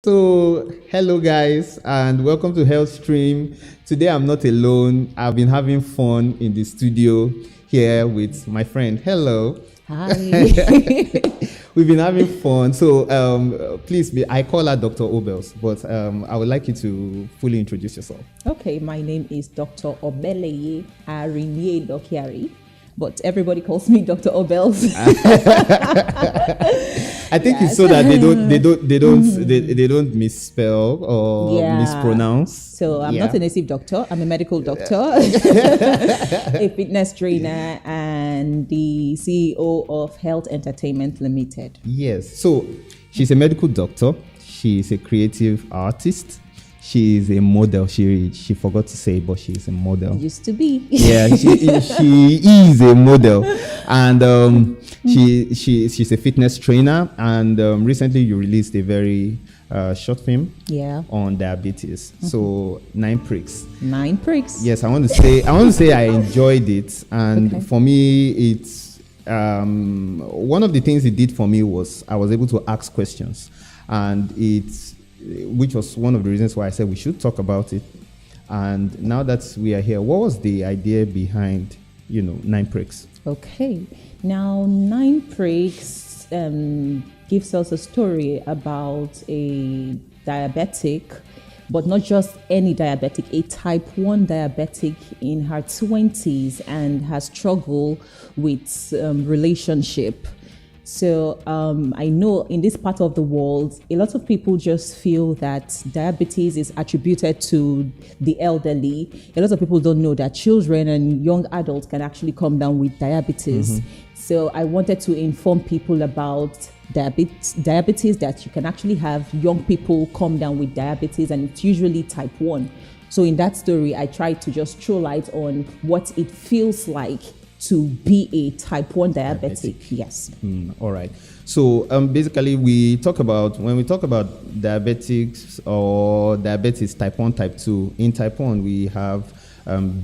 So, hello guys, and welcome to Health Stream. Today I'm not alone. I've been having fun in the studio here with my friend. Hello. Hi. We've been having fun. So, I call her Dr. Obels, but I would like you to fully introduce yourself. Okay, my name is Dr. Obeleye Arinye Dokiari, but everybody calls me Dr. Obels. I think it's so that they don't misspell or mispronounce. So I'm not a native doctor. I'm a medical doctor, a fitness trainer, and the CEO of Health Entertainment Limited. Yes. So she's a medical doctor. She's a creative artist. She is a model. She forgot to say, but she is a model. Used to be. Yeah, she is a model, and she's a fitness trainer. And recently, you released a very short film. On diabetes. Mm-hmm. So 9 pricks. 9 pricks. Yes, I want to say I enjoyed it, and for me, it's one of the things it did for me was I was able to ask questions, and which was one of the reasons why I said we should talk about it. And now that we are here, what was the idea behind, 9 pricks? Okay. Now, 9 pricks gives us a story about a diabetic, but not just any diabetic, a type 1 diabetic in her 20s and has struggled with relationship. So I know in this part of the world, a lot of people just feel that diabetes is attributed to the elderly. A lot of people don't know that children and young adults can actually come down with diabetes. Mm-hmm. So I wanted to inform people about diabetes, that you can actually have young people come down with diabetes, and it's usually type 1. So in that story, I tried to just throw light on what it feels like to be a type 1 diabetic. Yes. All right. So basically, when we talk about diabetics or diabetes type 1, type 2, in type 1, we have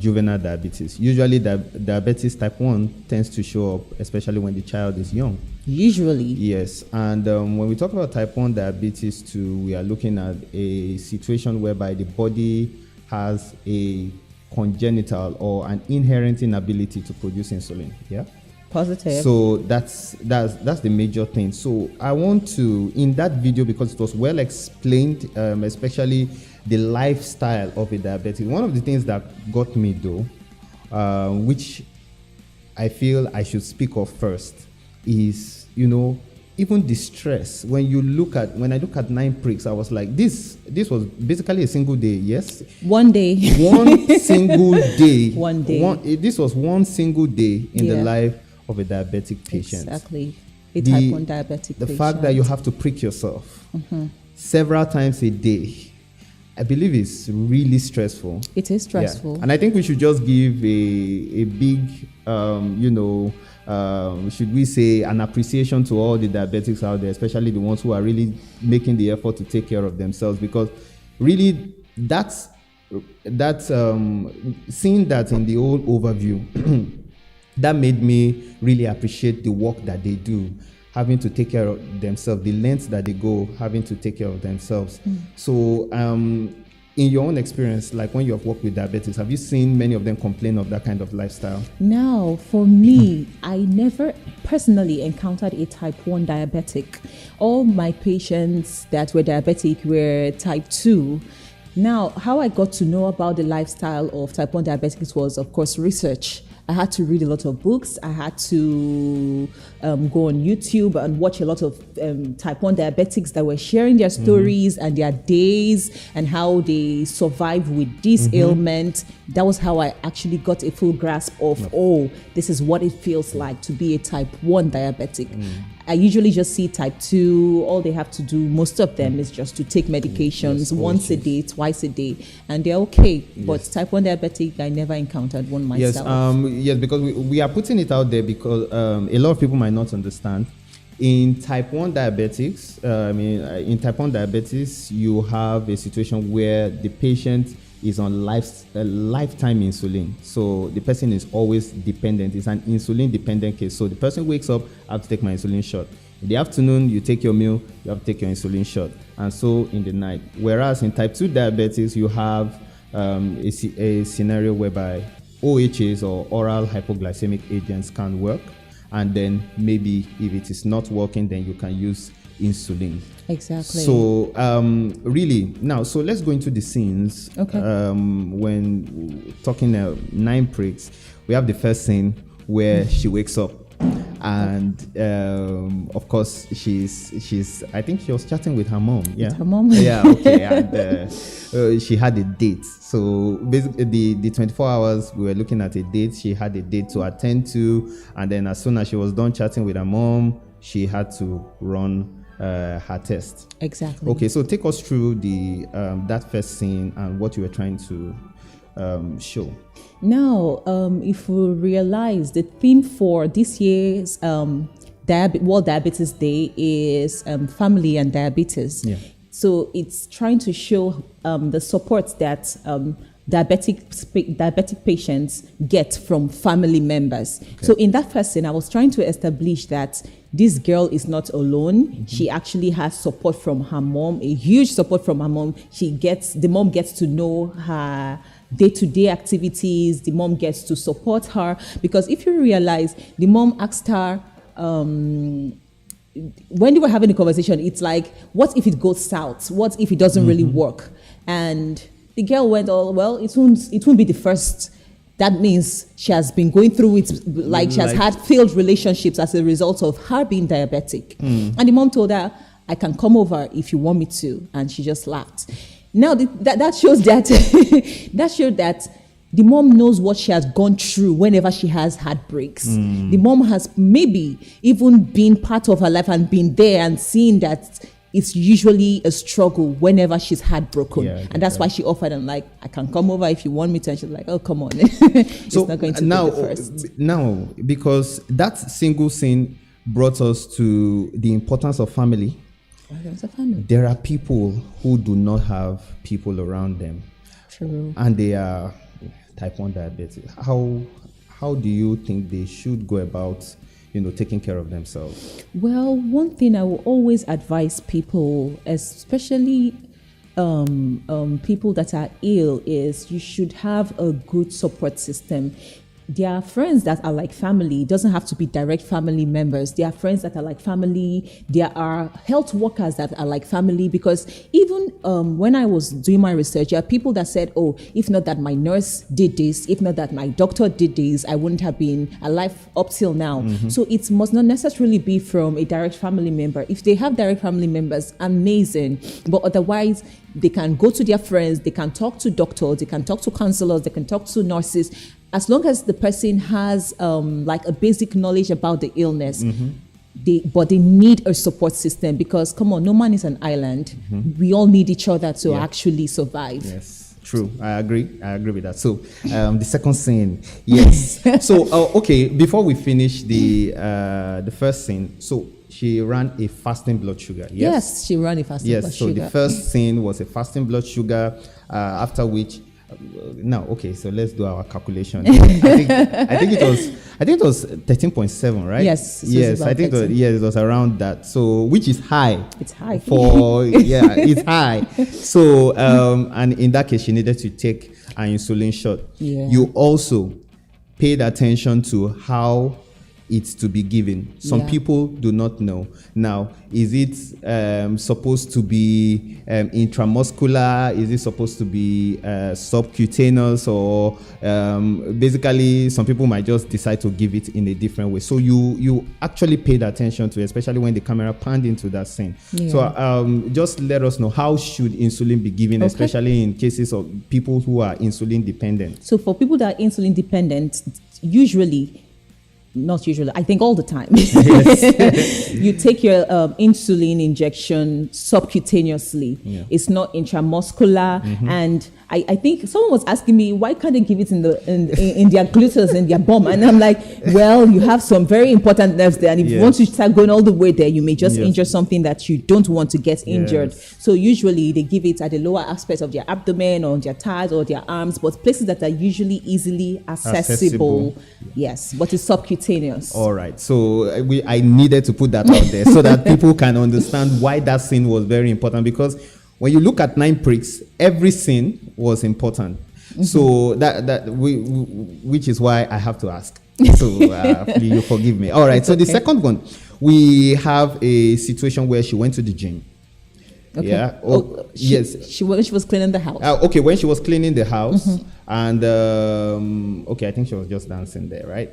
juvenile diabetes. Usually, diabetes type 1 tends to show up, especially when the child is young. Usually. Yes. And when we talk about type 1 diabetes 2, we are looking at a situation whereby the body has a congenital or an inherent inability to produce insulin. Yeah. Positive. So that's the major thing. So I want to, in that video, because it was well explained, especially the lifestyle of a diabetic. One of the things that got me though, which I feel I should speak of first, is even the stress. When I look at 9 pricks, I was like, this was basically a single day. Yes, one day. One single day. One day. This was one single day in the life of a diabetic patient. Exactly. A type 1 diabetic the patient. fact that you have to prick yourself several times a day, I believe it's really stressful. It is stressful. Yeah. And I think we should just give a big, should we say, an appreciation to all the diabetics out there, especially the ones who are really making the effort to take care of themselves, because really that's seeing that in the old overview, that made me really appreciate the work that they do, having to take care of themselves, the lengths that they go, having to take care of themselves. So in your own experience, like when you have worked with diabetics, have you seen many of them complain of that kind of lifestyle? No, for me, I never personally encountered a type 1 diabetic. All my patients that were diabetic were type 2. Now, how I got to know about the lifestyle of type 1 diabetics was, of course, research. I had to read a lot of books. I had to go on YouTube and watch a lot of type 1 diabetics that were sharing their stories and their days and how they survive with this ailment. That was how I actually got a full grasp of, this is what it feels like to be a type 1 diabetic. I usually just see type 2. All they have to do, most of them, is just to take medications once a day, twice a day, and they're okay. Yes. But type 1 diabetic, I never encountered one myself. Yes, because we are putting it out there because a lot of people might not understand. In type 1 diabetics, in type 1 diabetes, you have a situation where the patient is on lifetime insulin. So the person is always dependent. It's an insulin dependent case. So the person wakes up, I have to take my insulin shot. In the afternoon, you take your meal, you have to take your insulin shot, and so in the night. Whereas in type 2 diabetes, you have a scenario whereby OHAs or oral hypoglycemic agents can work, and then maybe if it is not working, then you can use insulin. Exactly. So really now, so let's go into the scenes. Okay. When talking 9 pricks, we have the first scene where she wakes up, and of course she's I think she was chatting with her mom. Yeah. With her mom. Yeah. Okay. And she had a date. So basically, the 24 hours we were looking at a date. She had a date to attend to, and then as soon as she was done chatting with her mom, she had to run her test. Exactly. Okay, so take us through the that first scene and what you were trying to show. Now, if we realize the theme for this year's World Diabetes Day is family and diabetes. Yeah. So it's trying to show the support that diabetic patients get from family members. Okay. So in that first scene, I was trying to establish that this girl is not alone. Mm-hmm. She actually has support from her mom, a huge support from her mom. The mom gets to know her day-to-day activities. The mom gets to support her, because if you realize, the mom asked her, when they were having a conversation, it's like, what if it goes south? What if it doesn't really work? And the girl went, oh, well, it won't be the first. That means she has been going through it, she has had failed relationships as a result of her being diabetic. And the mom told her, I can come over if you want me to. And she just laughed. Now, that shows that that showed that the mom knows what she has gone through whenever she has had breaks. The mom has maybe even been part of her life and been there and seen that it's usually a struggle whenever she's heartbroken. Yeah, and that's why she offered, and like, I can come over if you want me to. And she's like, oh, come on. It's so not going to be the first. Now, because that single scene brought us to the importance of family. There are people who do not have people around them. True. And they are type 1 diabetes. How do you think they should go about taking care of themselves? Well, one thing I will always advise people, especially people that are ill, is you should have a good support system. There are friends that are like family. It doesn't have to be direct family members. There are friends that are like family. There are health workers that are like family, because even when I was doing my research, there are people that said, oh, if not that my nurse did this, if not that my doctor did this, I wouldn't have been alive up till now. Mm-hmm. So it must not necessarily be from a direct family member. If they have direct family members, amazing. But otherwise, they can go to their friends, they can talk to doctors, they can talk to counselors, they can talk to nurses. As long as the person has like a basic knowledge about the illness, but they need a support system, because come on, no man is an island. We all need each other to actually survive. Yes, true. I agree with that. So the second scene, yes. So okay, before we finish the first scene, so she ran a fasting blood sugar. Yes, she ran a fasting blood sugar. Yes, so the first scene was a fasting blood sugar, after which. No, okay, so let's do our calculation. I think it was 13.7, right? Yes. I think it was around that. So which is high. It's high. It's high. So and in that case, she needed to take an insulin shot. Yeah. You also paid attention to how it's to be given. Some people do not know. Now, is it supposed to be intramuscular? Is it supposed to be subcutaneous? Or basically, some people might just decide to give it in a different way. So you actually paid attention to it, especially when the camera panned into that scene. Yeah. So just let us know, how should insulin be given, especially in cases of people who are insulin dependent? So for people that are insulin dependent, not usually, I think all the time. You take your insulin injection subcutaneously. Yeah. It's not intramuscular. And I think someone was asking me, why can't they give it in their gluteus, in their bum? And I'm like, well, you have some very important nerves there. And if you want to start going all the way there, you may just injure something that you don't want to get injured. So usually they give it at the lower aspects of their abdomen or their thighs or their arms, but places that are usually easily accessible. Yes, but it's subcutaneous. subcutaneous. All right. So I needed to put that out there so that people can understand why that scene was very important. Because when you look at 9 pricks, every scene was important. So which is why I have to ask. So you forgive me. All right. It's so the okay. second one, we have a situation where she went to the gym. Okay. Yeah. Yes. She was cleaning the house. Okay. When she was cleaning the house, and okay, I think she was just dancing there, right?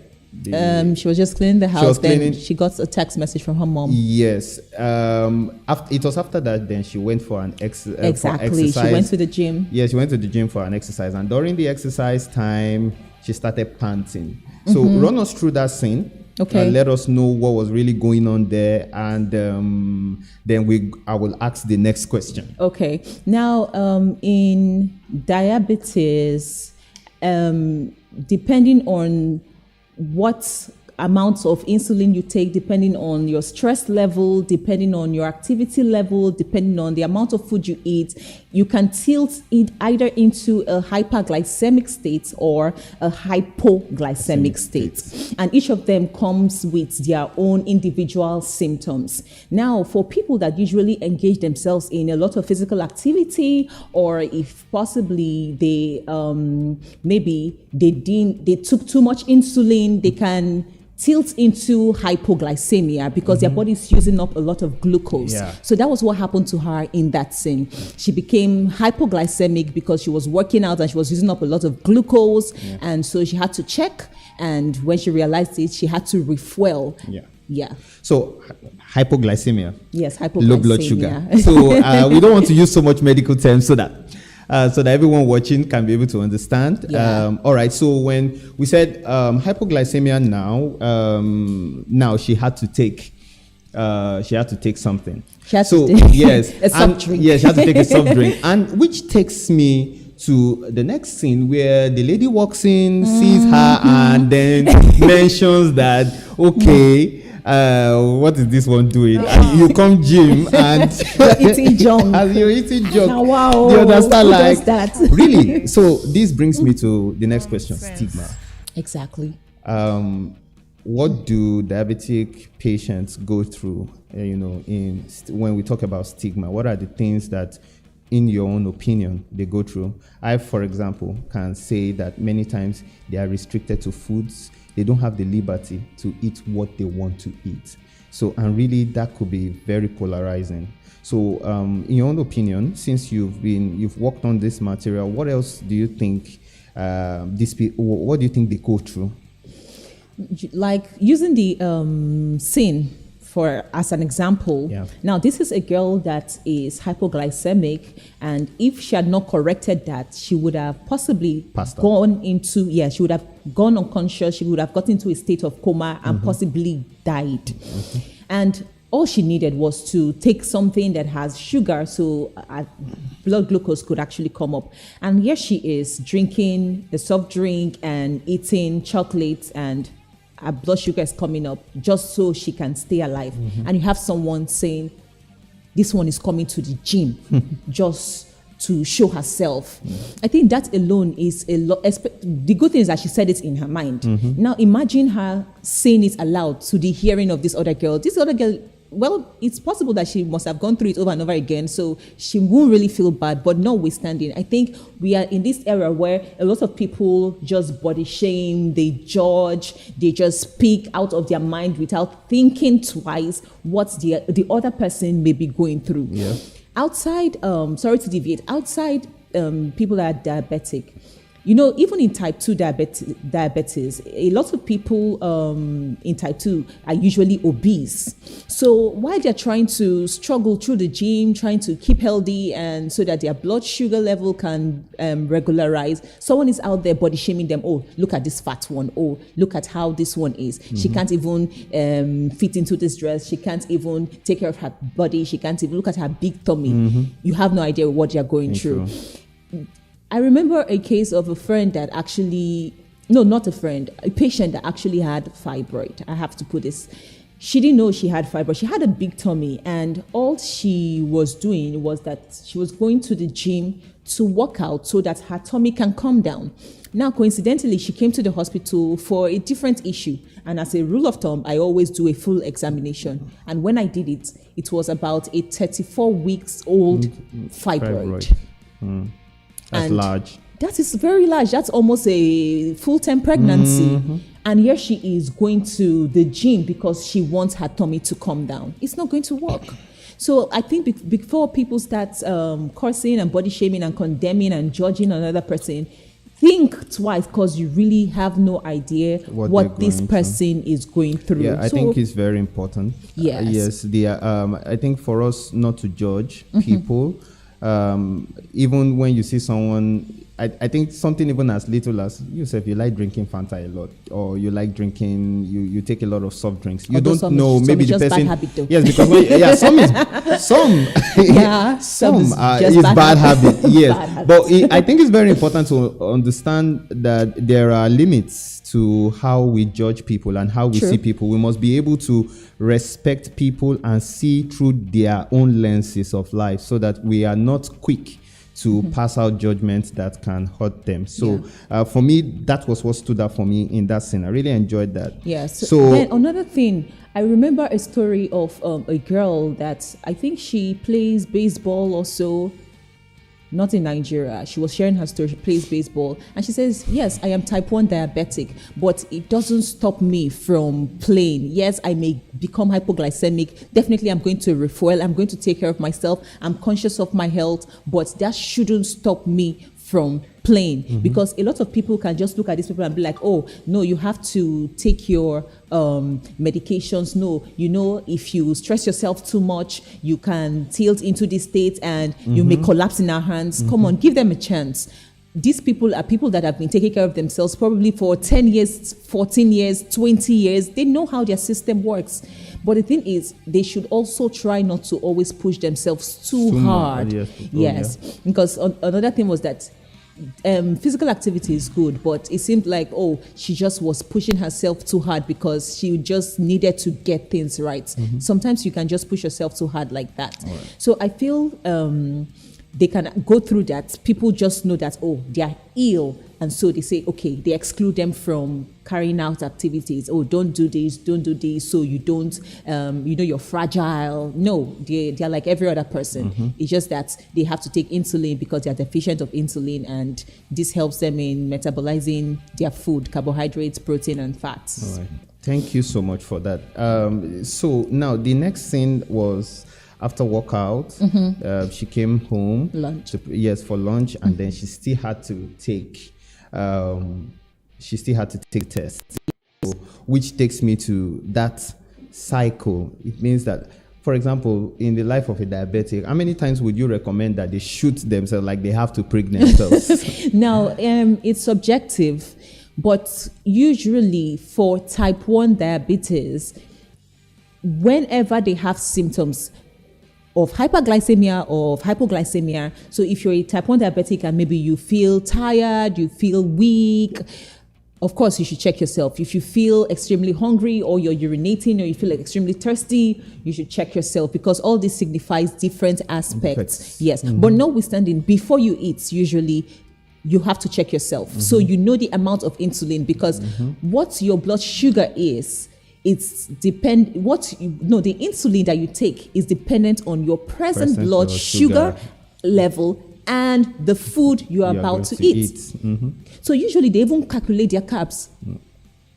She was just cleaning the house. Then she got a text message from her mom. Yes. It was after that. Then she went for an exactly. For exercise. She went to the gym. Yeah, she went to the gym for an exercise, and during the exercise time, she started panting. So run us through that scene. Okay. Let us know what was really going on there, and then I will ask the next question. Okay. Now, in diabetes, depending on what amounts of insulin you take, depending on your stress level, depending on your activity level, depending on the amount of food you eat, you can tilt it either into a hyperglycemic state or a hypoglycemic state. And each of them comes with their own individual symptoms. Now, for people that usually engage themselves in a lot of physical activity, or if possibly they maybe they took too much insulin, they can tilt into hypoglycemia because their body is using up a lot of glucose. Yeah. So that was what happened to her in that scene. She became hypoglycemic because she was working out and she was using up a lot of glucose. Yeah. And so she had to check. And when she realized it, she had to refuel. Yeah. Yeah. So hypoglycemia. Yes, hypoglycemia. Low blood sugar. So we don't want to use so much medical terms so that everyone watching can be able to understand. Yeah. All right. So when we said hypoglycemia now she had to take something. She had to take yes, a soft drink. Yeah, she had to take a soft drink, and which takes me to the next scene where the lady walks in, sees her, and then mentions that, okay, what is this one doing? You come gym and you're eating junk. As you're eating junk. Wow. You understand? Who Like does that? Really? So this brings me to the next question: stigma. Exactly. What do diabetic patients go through? When we talk about stigma, what are the things that, in your own opinion, they go through? I, for example, can say that many times they are restricted to foods. They don't have the liberty to eat what they want to eat. So, and really that could be very polarizing. So, in your own opinion, since you've worked on this material, what else do you think what do you think they go through? Like using the scene as an example. Yeah. Now, this is a girl that is hypoglycemic, and if she had not corrected that, she would have possibly gone unconscious. She would have gotten into a state of coma and possibly died. And all she needed was to take something that has sugar, so blood glucose could actually come up. And here she is drinking the soft drink and eating chocolates, and her blood sugar is coming up just so she can stay alive. And you have someone saying, this one is coming to the gym just to show herself. I think that alone is a lot. The good thing is that she said it in her mind. Now imagine her saying it aloud to the hearing of this other girl. This other girl, well, it's possible that she must have gone through it over and over again, so she won't really feel bad. But notwithstanding, I think we are in this era where a lot of people just body shame, they judge, they just speak out of their mind without thinking twice what the other person may be going through. Yeah. Outside, sorry to deviate, outside people that are diabetic, even in type 2 diabetes, a lot of people in type 2 are usually obese. So while they're trying to struggle through the gym, trying to keep healthy and so that their blood sugar level can regularize, someone is out there body shaming them. Oh, look at this fat one. Oh, look at how this one is. She can't even fit into this dress. She can't even take care of her body. She can't even look at her big tummy. You have no idea what you're going through. I remember a case of a friend that actually, no, not a friend, a patient that actually had fibroid. I have to put this. she didn't know she had fibroids. She had a big tummy, and all she was doing was that she was going to the gym to work out so that her tummy can calm down. Now, coincidentally, she came to the hospital for a different issue. And as a rule of thumb, I always do a full examination. And when I did it, it was about a 34 weeks old fibroid. That's And large. that is very large. That's almost a full-term pregnancy. And here she is going to the gym because she wants her tummy to calm down. It's not going to work. So I think before people start cursing and body shaming and condemning and judging another person, think twice, because you really have no idea what this person is going through. Yeah, I think it's very important. Yes. I think for us not to judge people, even when you see someone, I think something even as little as yourself, you like drinking Fanta a lot, or you like drinking, you take a lot of soft drinks. You don't know, maybe the person. Bad habit, yes, because some is bad habit. Yes, bad habit. But I think it's very important to understand that there are limits to how we judge people and how we see people. We must be able to respect people and see through their own lenses of life, so that we are not quick to pass out judgments that can hurt them. So for me, that was what stood out for me in that scene. I really enjoyed that. Yes. So then another thing, I remember a story of a girl that I think she plays baseball also, not in Nigeria. She was sharing her story. She plays baseball. And she says, yes, I am type 1 diabetic, but it doesn't stop me from playing. Yes, I may become hypoglycemic. Definitely, I'm going to refuel. I'm going to take care of myself. I'm conscious of my health, but that shouldn't stop me from playing. Because a lot of people can just look at these people and be like, oh, no, you have to take your medications. No, if you stress yourself too much, you can tilt into this state and you may collapse in our hands. Come on, give them a chance. These people are people that have been taking care of themselves probably for 10 years, 14 years, 20 years. They know how their system works. But the thing is, they should also try not to always push themselves too hard. Yes. Because another thing was that physical activity is good, but it seemed like, she just was pushing herself too hard because she just needed to get things right. Sometimes you can just push yourself too hard like that. So I feel they can go through that. People just know that, they are ill. And so they say, okay, they exclude them from carrying out activities. Oh, don't do this, so you don't, you're fragile. No, they're like every other person. It's just that they have to take insulin because they're deficient of insulin, and this helps them in metabolizing their food, carbohydrates, protein, and fats. All right. Thank you so much for that. So now the next scene was after workout. She came home. Lunch. For lunch, and then she still had to take tests, which takes me to that cycle. It means that, for example, in the life of a diabetic, how many times would you recommend that they shoot themselves, like they have to prick themselves? Now, it's subjective, but usually for type 1 diabetes, whenever they have symptoms of hyperglycemia or of hypoglycemia. So if you're a type 1 diabetic and maybe you feel tired, you feel weak, of course you should check yourself. If you feel extremely hungry, or you're urinating, or you feel like extremely thirsty, you should check yourself, because all this signifies different aspects. Yes, but notwithstanding, before you eat, usually you have to check yourself. So you know the amount of insulin, because what your blood sugar is, the insulin that you take is dependent on your present blood sugar level and the food you are about to eat. So usually they even calculate their carbs.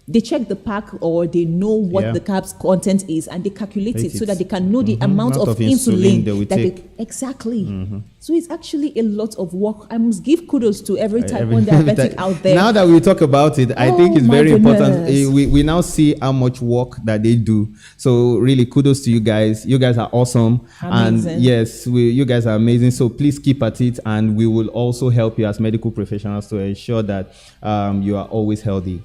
They check the pack, or they know what the carbs content is, and they calculate it so that they can know the amount of insulin they will take. Exactly. So it's actually a lot of work. I must give kudos to every type 1 diabetic out there. Now that we talk about it, I think it's very important. We now see how much work that they do. So really, kudos to you guys. You guys are awesome. Amazing. And yes, you guys are amazing. So please keep at it, and we will also help you as medical professionals to ensure that you are always healthy.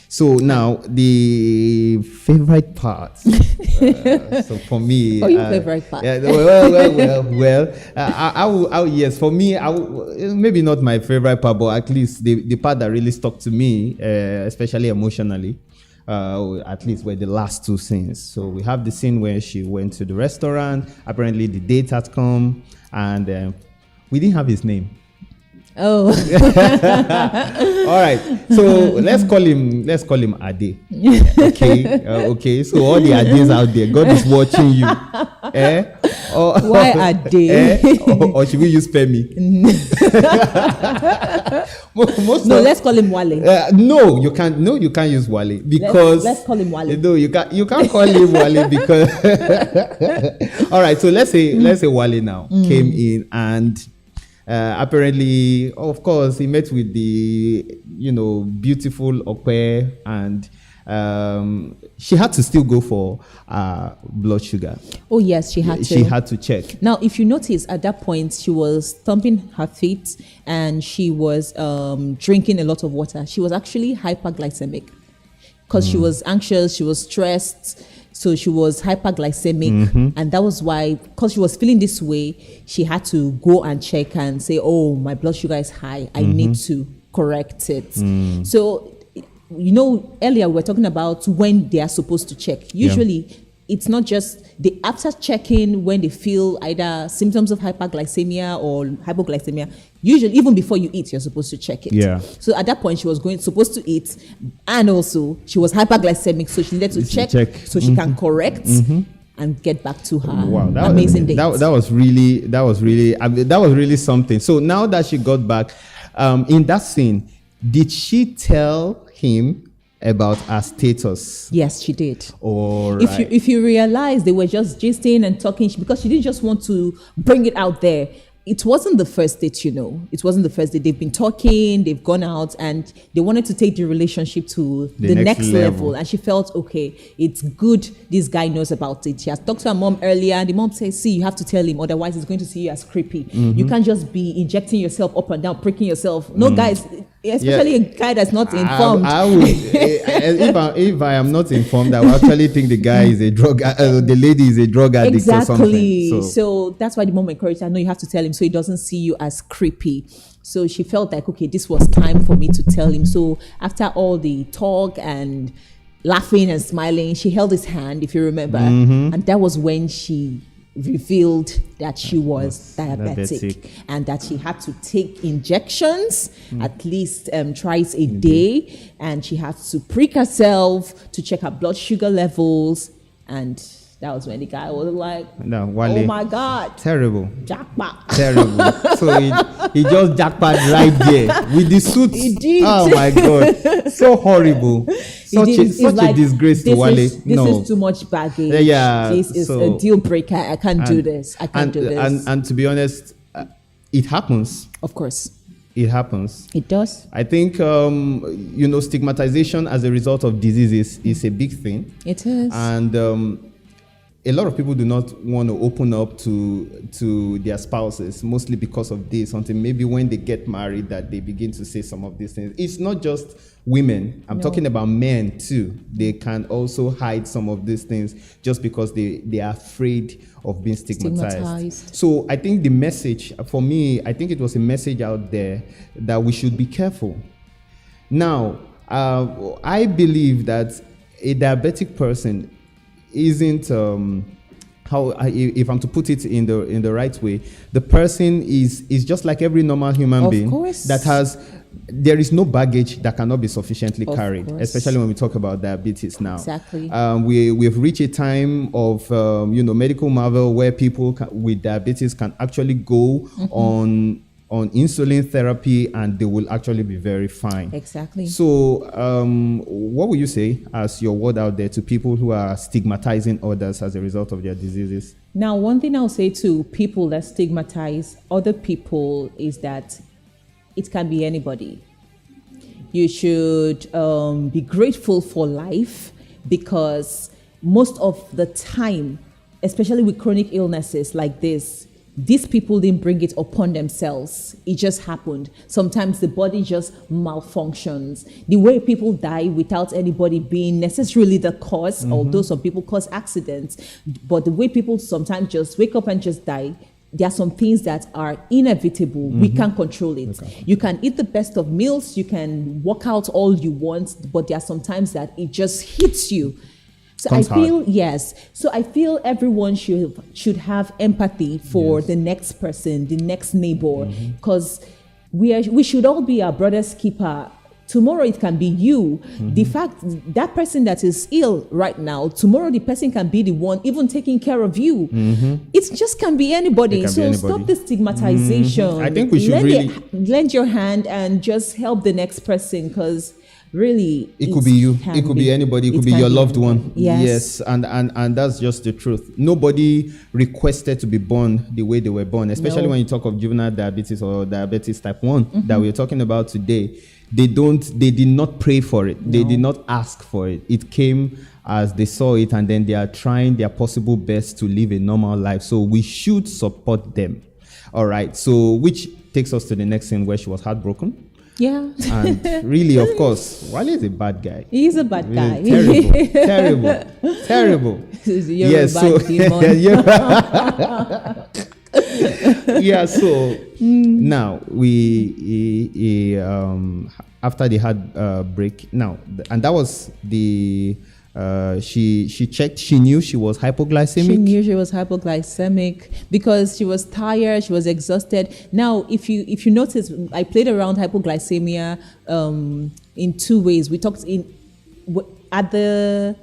So now the favorite part. So for me, your favorite part? Yeah, well. Yes, for me, maybe not my favorite part, but at least the part that really stuck to me, especially emotionally, at least were the last two scenes. So we have the scene where she went to the restaurant. Apparently the date had come, and we didn't have his name. Oh. All right. So let's call him Ade. Okay. Okay. So all the Ades out there, God is watching you. Why Ade? Or should we use Femi? Let's call him Wale. No, you can't. No, you can't use Wale because let's call him Wale. No, you can't. You can't call him Wale because. All right. So let's say Wale now came in and. Apparently, of course, he met with the, beautiful Okwe, and she had to still go for blood sugar. Oh, yes, she had to. She had to check. Now, if you notice, at that point, she was thumping her feet and she was drinking a lot of water. She was actually hyperglycemic because she was anxious, she was stressed. So she was hyperglycemic, and that was why, because she was feeling this way, she had to go and check and say, oh, my blood sugar is high. I need to correct it. So, earlier we were talking about when they are supposed to check. Usually, it's not just after checking when they feel either symptoms of hyperglycemia or hypoglycemia. Usually, even before you eat, you're supposed to check it. Yeah. So at that point, she was supposed to eat, and also she was hyperglycemic, so she needed to check. So she can correct and get back to her amazing date. That was really something. So now that she got back, in that scene, did she tell him about her status? Yes, she did. Or if you realize, they were just gisting and talking because she didn't just want to bring it out there. It wasn't the first date, It wasn't the first date. They've been talking, they've gone out, and they wanted to take the relationship to the next level. And she felt, okay, it's good this guy knows about it. She has talked to her mom earlier, and the mom says, see, you have to tell him, otherwise he's going to see you as creepy. You can't just be injecting yourself up and down, pricking yourself. No, guys, especially a guy that's not informed. I would, if I am not informed, I will actually think the guy is a drug, the lady is a drug addict or something. Exactly. So that's why the mom encouraged her, no, you have to tell him so he doesn't see you as creepy. So she felt like, okay, this was time for me to tell him. So after all the talk and laughing and smiling, she held his hand, if you remember. And that was when she revealed that she was diabetic and that she had to take injections at least twice a day, and she had to prick herself to check her blood sugar levels. And that was when the guy was like, oh my God. Terrible. Jackpot. Terrible. So he just jackpot right there with the suit. He did. Oh my God. So horrible. Such a disgrace to Wale. This is too much baggage. Yeah. This is a deal breaker. I can't do this. I can't do this. And to be honest, it happens. Of course. It happens. It does. I think, stigmatization as a result of diseases is a big thing. It is. And a lot of people do not want to open up to their spouses, mostly because of this, until maybe when they get married that they begin to say some of these things. It's not just women. I'm talking about men too. They can also hide some of these things just because they are afraid of being stigmatized. So I think the message, for me, I think it was a message out there that we should be careful. Now, I believe that a diabetic person isn't if I'm to put it in the right way, the person is just like every normal human being that there is no baggage that cannot be sufficiently carried, especially when we talk about diabetes now. Exactly. We've reached a time of medical marvel where people with diabetes can actually go on insulin therapy and they will actually be very fine. Exactly. So what would you say as your word out there to people who are stigmatizing others as a result of their diseases? Now, one thing I'll say to people that stigmatize other people is that it can be anybody. You should be grateful for life, because most of the time, especially with chronic illnesses like this, these people didn't bring it upon themselves. It just happened. Sometimes the body just malfunctions. The way people die without anybody being necessarily the cause, although some people cause accidents, but the way people sometimes just wake up and just die, there are some things that are inevitable. We can't control it. Okay. You can eat the best of meals, you can work out all you want, but there are some times that it just hits you. So I feel, yes. So I feel everyone should have empathy for the next person, the next neighbor, because we should all be our brother's keeper. Tomorrow it can be you. The fact that person that is ill right now, tomorrow the person can be the one even taking care of you. It just can be anybody. So stop the stigmatization. I think we should lend your hand and just help the next person, because really, it could be you. It could be anybody. It could be your loved one. Yes. And that's just the truth. Nobody requested to be born the way they were born, especially when you talk of juvenile diabetes or diabetes type 1 that we're talking about today. They did not pray for it. No. They did not ask for it. It came as they saw it, and then they are trying their possible best to live a normal life. So we should support them. All right. So which takes us to the next scene where she was heartbroken. Yeah. And really, of course, Wale is a bad guy. He's a bad guy. Terrible. You're a bad demon. Yeah, so now we after they had break now, and that was the she checked. She knew she was hypoglycemic. She knew she was hypoglycemic because she was tired. She was exhausted. Now, if you notice, I played around hypoglycemia in two ways. We talked at the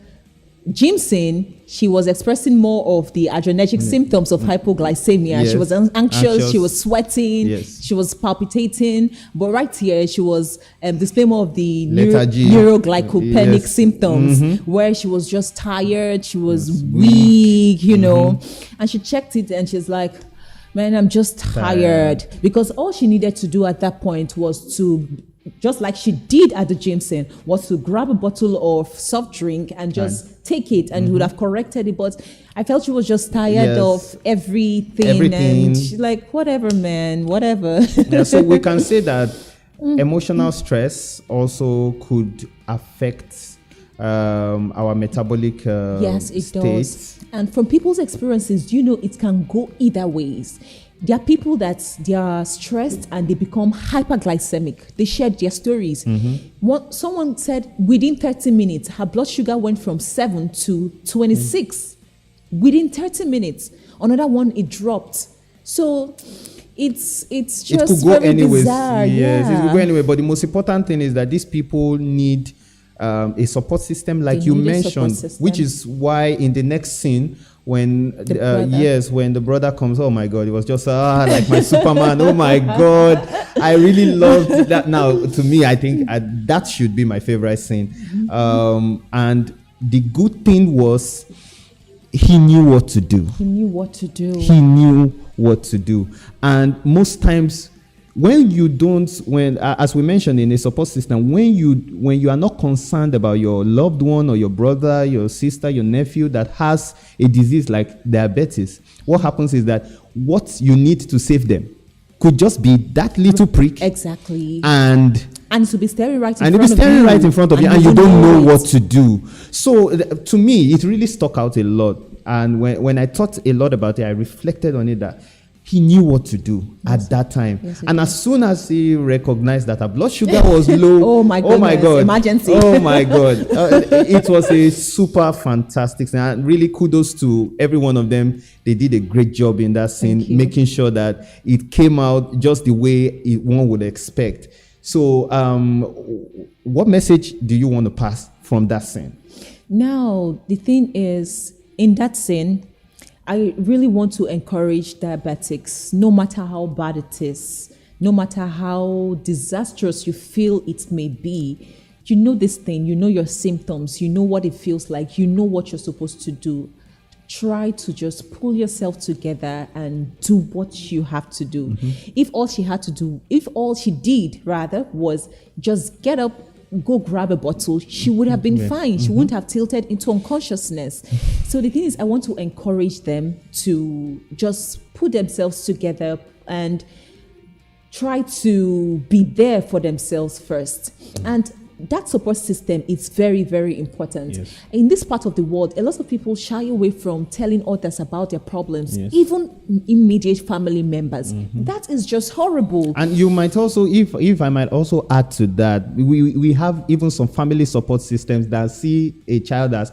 gym scene. She was expressing more of the adrenergic symptoms of hypoglycemia. Yes. She was anxious, she was sweating, she was palpitating. But right here, she was displaying more of the neuroglycopenic symptoms, where she was just tired, she was weak, you know. And she checked it and she's like, man, I'm just tired. Because all she needed to do at that point was to, just like she did at the gym scene, was to grab a bottle of soft drink and just take it, and would have corrected it. But I felt she was just tired of everything. And she's like, whatever, man, whatever. Yeah, so we can say that emotional stress also could affect our metabolic yes, it state. does. And from people's experiences, you know, it can go either ways. There are people that they are stressed and they become hyperglycemic. They shared their stories. Someone said within 30 minutes, her blood sugar went from 7 to 26. Within 30 minutes. Another one, it dropped. So it's just very bizarre. Yes, it could go anywhere. But the most important thing is that these people need a support system, like you mentioned, which is why in the next scene, when the brother comes, oh my God, it was just like my Superman. Oh my God, I really loved that. Now, to me, I think that should be my favorite scene. And the good thing was he knew what to do. He knew what to do. He knew what to do. And most times, when you don't, as we mentioned in a support system, when you are not concerned about your loved one or your brother, your sister, your nephew that has a disease like diabetes, what happens is that what you need to save them could just be that little prick. Exactly. And to be staring right in front of you, and you don't know what to do. So to me, it really stuck out a lot. And when I thought a lot about it, I reflected on it that he knew what to do at that time. Yes, and as soon as he recognized that her blood sugar was low, oh my God, emergency. Oh my God. It was a super fantastic thing. And really kudos to every one of them. They did a great job in that scene, making sure that it came out just the way one would expect. So what message do you want to pass from that scene? Now, the thing is, in that scene, I really want to encourage diabetics, no matter how bad it is, no matter how disastrous you feel it may be. You know this thing, you know your symptoms, you know what it feels like, you know what you're supposed to do. Try to just pull yourself together and do what you have to do. If all she did was just get up, go grab a bottle, she would have been fine. She wouldn't have tilted into unconsciousness. So the thing is, I want to encourage them to just put themselves together and try to be there for themselves first. And that support system is very, very important. Yes. In this part of the world, a lot of people shy away from telling others about their problems, Yes. even immediate family members. That is just horrible. And you might also, if I might also add to that, we have even some family support systems that see a child as,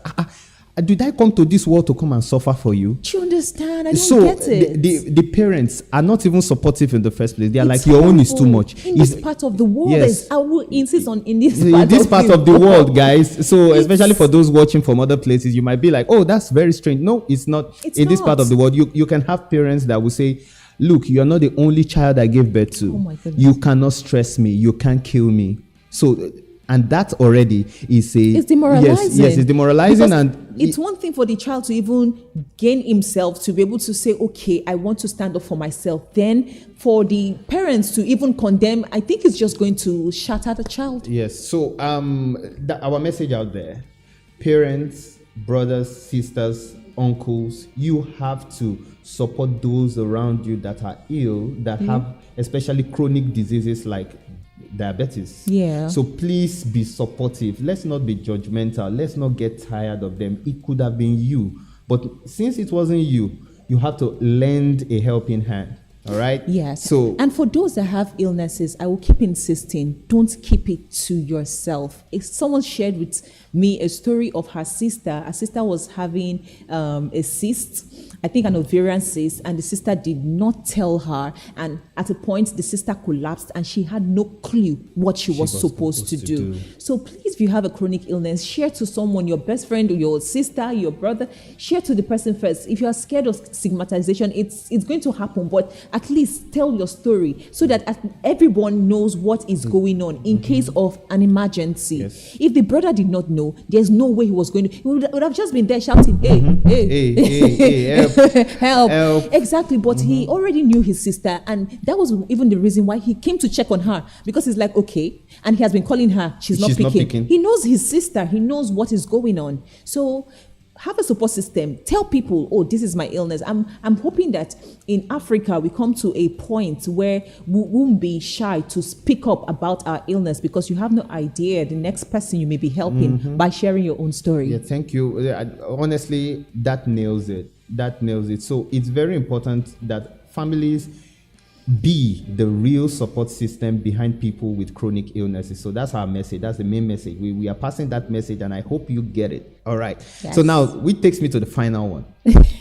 did I come to this world to come and suffer for you? Do you understand? I don't get it. The parents are not even supportive in the first place. They are It's like, your own is too horrible. much. In this part of the world, Yes. I will insist on in this part of the world, guys. So especially for those watching from other places, you might be like, oh, that's very strange. No, it's not. It's in this part not. of the world, you can have parents that will say, look, you're not the only child I gave birth to. Oh my goodness. You cannot stress me. You can't kill me. So, and that already is It's demoralizing. Yes, it's demoralizing. Because And it's one thing for the child to even gain himself to be able to say, okay, I want to stand up for myself. Then for the parents to even condemn, I think it's just going to shatter the child. yes. So our message out there, parents, brothers, sisters, uncles, you have to support those around you that are ill, that have especially chronic diseases like diabetes. Yeah. So please be supportive. Let's not be judgmental. Let's not get tired of them. It could have been you. But since it wasn't you, you have to lend a helping hand. All right? Yes. So, and for those that have illnesses, I will keep insisting, don't keep it to yourself. If someone shared with me a story of her sister was having a cyst, I think an ovarian cyst, and the sister did not tell her. And at a point, the sister collapsed and she had no clue what she was supposed to do. So please, if you have a chronic illness, share to someone, your best friend, or your sister, your brother, share to the person first. If you are scared of stigmatization, it's going to happen, but at least tell your story so that everyone knows what is going on in case of an emergency. Yes. If the brother did not know, there's no way he was going to, he would have just been there shouting, hey, help. help. Exactly. But he already knew his sister, and that was even the reason why he came to check on her, because he's like, okay, and he has been calling her, she's not picking. He knows his sister, he knows what is going on. So have a support system. Tell people, oh, this is my illness. I'm hoping that in Africa we come to a point where we won't be shy to speak up about our illness, because you have no idea the next person you may be helping by sharing your own story. Yeah, thank you. Honestly, that nails it. So it's very important that families be the real support system behind people with chronic illnesses. So that's our message. That's the main message. We are passing that message, and I hope you get it. All right. Yes. So now, which takes me to the final one.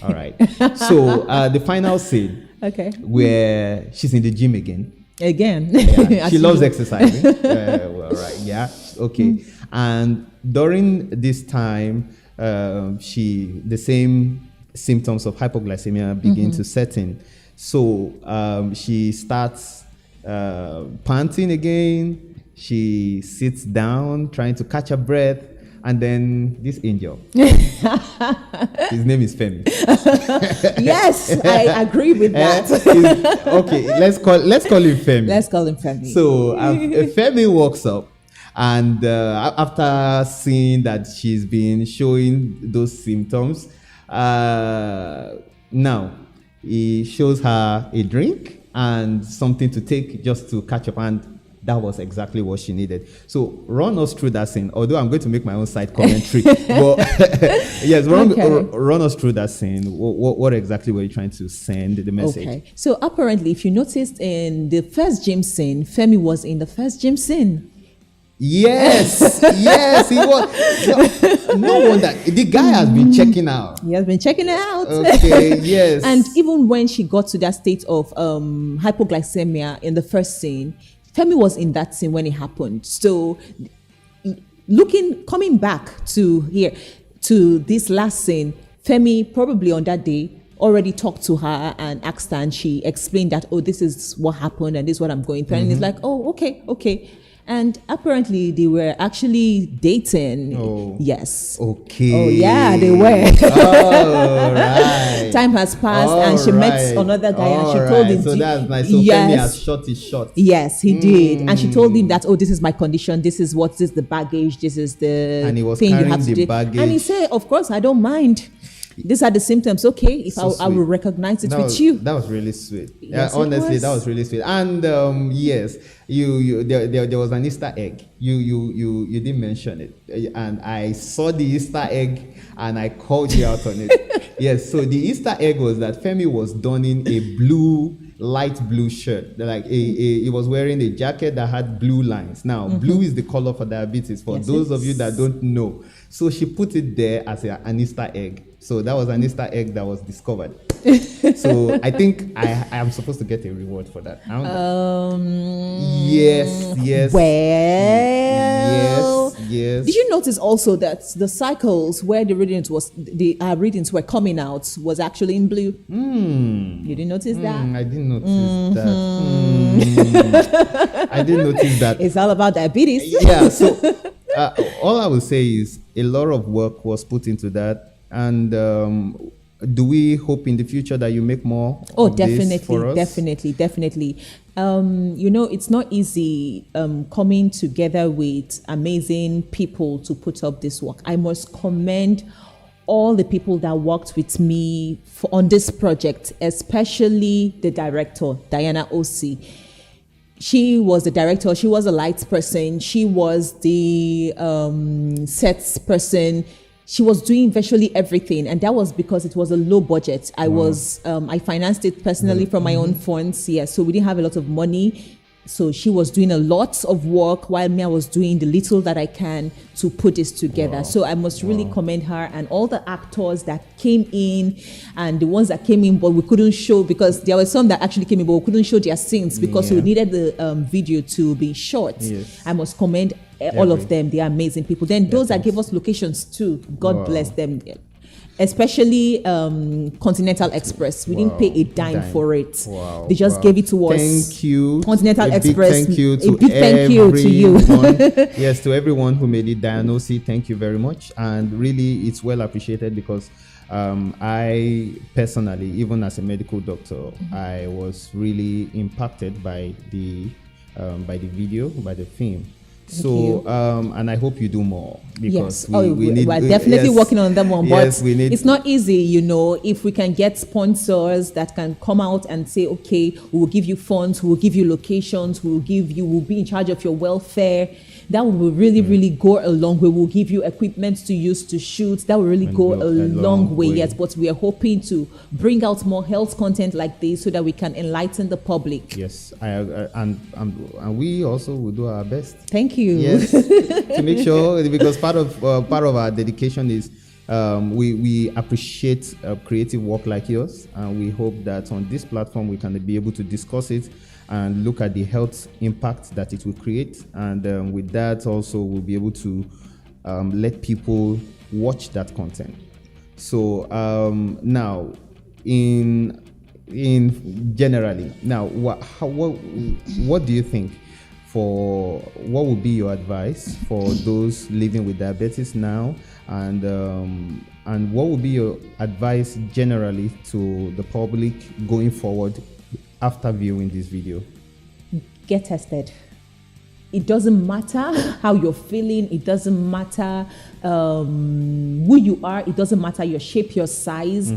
All right. So the final scene, Okay. where she's in the gym again. Yeah, She loves exercising. Well, right. Yeah. Okay. And during this time, the same symptoms of hypoglycemia begin to set in. So she starts panting again. She sits down, trying to catch her breath, and then this angel, his name is Femi. Yes, I agree with that. Okay, let's call him Femi. Let's call him Femi. So Femi walks up, and after seeing that she's been showing those symptoms, now he shows her a drink and something to take just to catch up, and that was exactly what she needed. So run us through that scene, although I'm going to make my own side commentary. But yes, run us through that scene. What exactly were you trying to send the message? Okay. So apparently, if you noticed in the first gym scene, Femi was in the first gym scene. Yes, he was. No wonder. The guy has been checking out. He has been checking it out. Okay, yes. And even when she got to that state of hypoglycemia in the first scene, Femi was in that scene when it happened. So coming back to this last scene, Femi probably on that day already talked to her and asked her, and she explained that, oh, this is what happened and this is what I'm going through. And it's like, oh, okay. And apparently they were actually dating. Oh. Yes. Okay. Oh, yeah, they were. All right. Time has passed, and she met another guy, and she told him. So that's nice. So Femi has shot his shot. Yes, he did. And she told him that, oh, this is my condition. This is the baggage. This is the And he was thing you carrying have to the do. baggage. And he said, of course, I don't mind. these are the symptoms. Okay, if I will recognize it with you. That was really sweet. Yes, honestly, that was really sweet. And yes, there was an Easter egg. You didn't mention it, and I saw the Easter egg and I called you out on it. Yes, so the Easter egg was that Femi was donning a light blue shirt. Like he was wearing a jacket that had blue lines. Now, blue is the color for diabetes, for those of you that don't know. So she put it there as an Easter egg. So that was an Easter egg that was discovered. So I think I am supposed to get a reward for that. Yes. Well, yes. Did you notice also that the cycles where the readings were coming out was actually in blue? You didn't notice that? I didn't notice that. I didn't notice that. It's all about diabetes. Yeah. So all I will say is a lot of work was put into that. And do we hope in the future that you make more? Definitely, this for us? definitely. It's not easy coming together with amazing people to put up this work. I must commend all the people that worked with me on this project, especially the director, Diana Osi. She was the director. She was a lights person. She was the sets person. She was doing virtually everything, and that was because it was a low budget. I financed it personally from my own funds. Yeah, so we didn't have a lot of money. So she was doing a lot of work while I was doing the little that I can to put this together. So I must really commend her and all the actors that came in, and the ones that came in but we couldn't show, because there were some that actually came in but we couldn't show their scenes because we needed the video to be short. I must commend all of them. They are amazing people. Then those that gave us locations too, God bless them. Especially Continental Express. We didn't pay a dime for it. They just gave it to us. Thank you. Continental Express. Thank you a big thank you to you. Yes, to everyone who made it. Diagnosis, thank you very much. And really, it's well appreciated because I personally, even as a medical doctor, I was really impacted by the video, by the film. So, and I hope you do more, because we're definitely working on that one. But it's not easy, if we can get sponsors that can come out and say, okay, we will give you funds, we will give you locations, we'll be in charge of your welfare. That will really, really go a long way. We'll give you equipment to use to shoot. That will really go a long way. Yes, but we are hoping to bring out more health content like this so that we can enlighten the public. Yes, and we also will do our best. Thank you. Yes, to make sure, because part of our dedication is we appreciate creative work like yours, and we hope that on this platform we can be able to discuss it and look at the health impact that it will create, and with that also we'll be able to let people watch that content. So now, in generally, now what do you think? For what would be your advice for those living with diabetes now, and what would be your advice generally to the public going forward after viewing this video? Get tested. It doesn't matter how you're feeling. It doesn't matter who you are. It doesn't matter your shape, your size.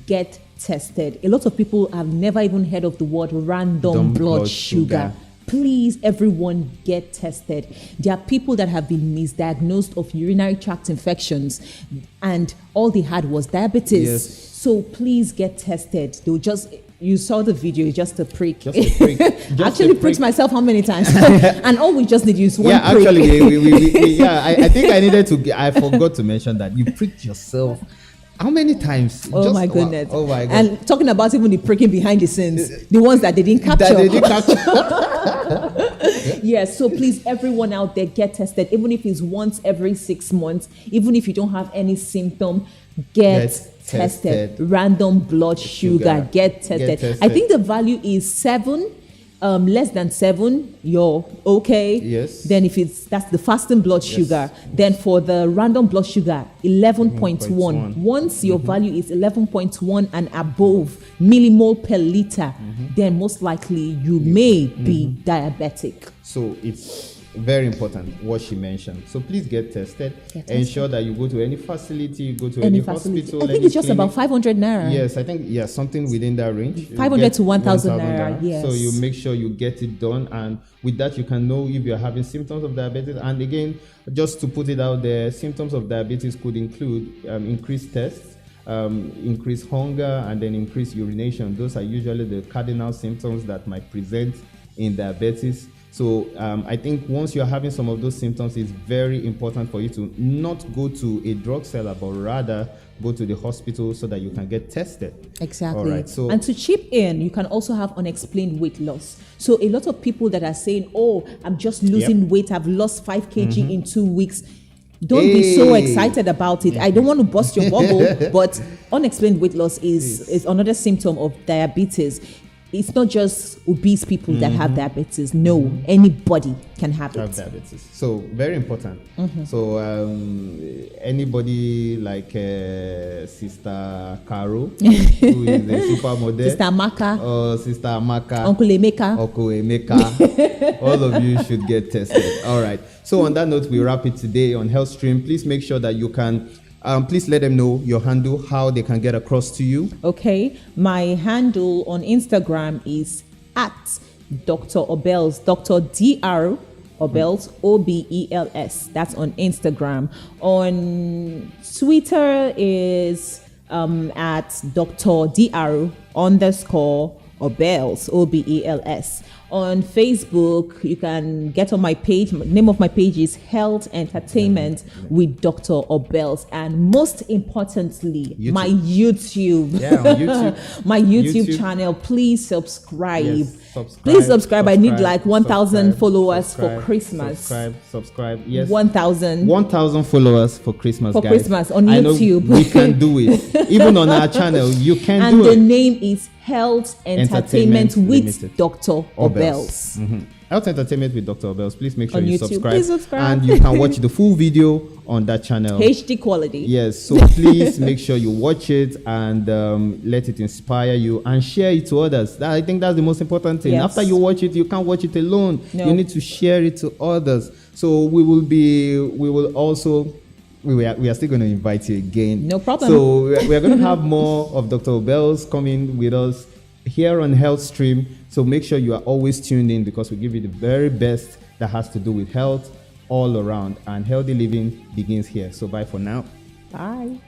Get tested. A lot of people have never even heard of the word random blood sugar. Please, everyone, get tested. There are people that have been misdiagnosed of urinary tract infections, and all they had was diabetes. Yes. So please get tested. You saw the video, just a prick. Just a prick. Actually pricked myself how many times? And all we just need is one prick. Actually, I think I needed to, I forgot to mention that. You pricked yourself. How many times? Oh my goodness. Oh my God. And talking about even the pricking behind the scenes, the ones that they didn't capture. Yes, so please, everyone out there, get tested. Even if it's once every 6 months, even if you don't have any symptom, get tested. Random blood sugar. Get tested. I think the value is 7. Less than 7, you're okay. Yes. Then if that's the fasting blood sugar, then for the random blood sugar, 11.1. Once your value is 11.1 and above millimole per liter, then most likely you may be diabetic. So it's very important what she mentioned. So please get tested. Ensure that you go to any facility, you go to any hospital. I think it's just about 500 naira. Yes, I think something within that range. 500 to 1,000 naira. Yes. So you make sure you get it done, and with that you can know if you're having symptoms of diabetes. And again, just to put it out there, symptoms of diabetes could include increased thirst, increased hunger, and then increased urination. Those are usually the cardinal symptoms that might present in diabetes. So I think once you're having some of those symptoms, it's very important for you to not go to a drug seller, but rather go to the hospital so that you can get tested. Exactly. All right, so, and to chip in, you can also have unexplained weight loss. So a lot of people that are saying, oh, I'm just losing weight, I've lost 5 kg in 2 weeks. Don't be so excited about it. I don't want to bust your bubble, but unexplained weight loss is another symptom of diabetes. It's not just obese people that have diabetes. No, anybody can have diabetes. So very important. So anybody like Sister Caro, who is a supermodel, Sister Amaka, or Sister Amaka, Uncle Emeka, all of you should get tested. All right. So on that note, we wrap it today on Health Stream. Please make sure that you can. Please let them know your handle, how they can get across to you. Okay. My handle on Instagram is at Dr. Obels, Dr. Dr. Obels, Obels. That's on Instagram. On Twitter is at Dr. Dr. _ Obels, Obels. On Facebook, you can get on my page. The name of my page is Health Entertainment with Dr. Obels. And most importantly, my YouTube. My YouTube channel. Please subscribe. Yes, please subscribe. I need like 1,000 followers for Christmas. Subscribe. Yes. 1,000. 1,000 followers for Christmas, guys. Christmas on YouTube. We can do it. Even on our channel, you can do it. And the name is Health Entertainment with Dr. Obels. Health Entertainment with Dr. Obels. Please make sure on you YouTube. subscribe. Please subscribe. And you can watch the full video on that channel. HD quality. Yes. So please make sure you watch it and let it inspire you and share it to others. I think that's the most important thing. Yes. After you watch it, you can't watch it alone. No. You need to share it to others. So we are still going to invite you again. No problem. So we are going to have more of Dr. Obels coming with us here on Health Stream. So make sure you are always tuned in, because we give you the very best that has to do with health all around. And healthy living begins here. So bye for now. Bye.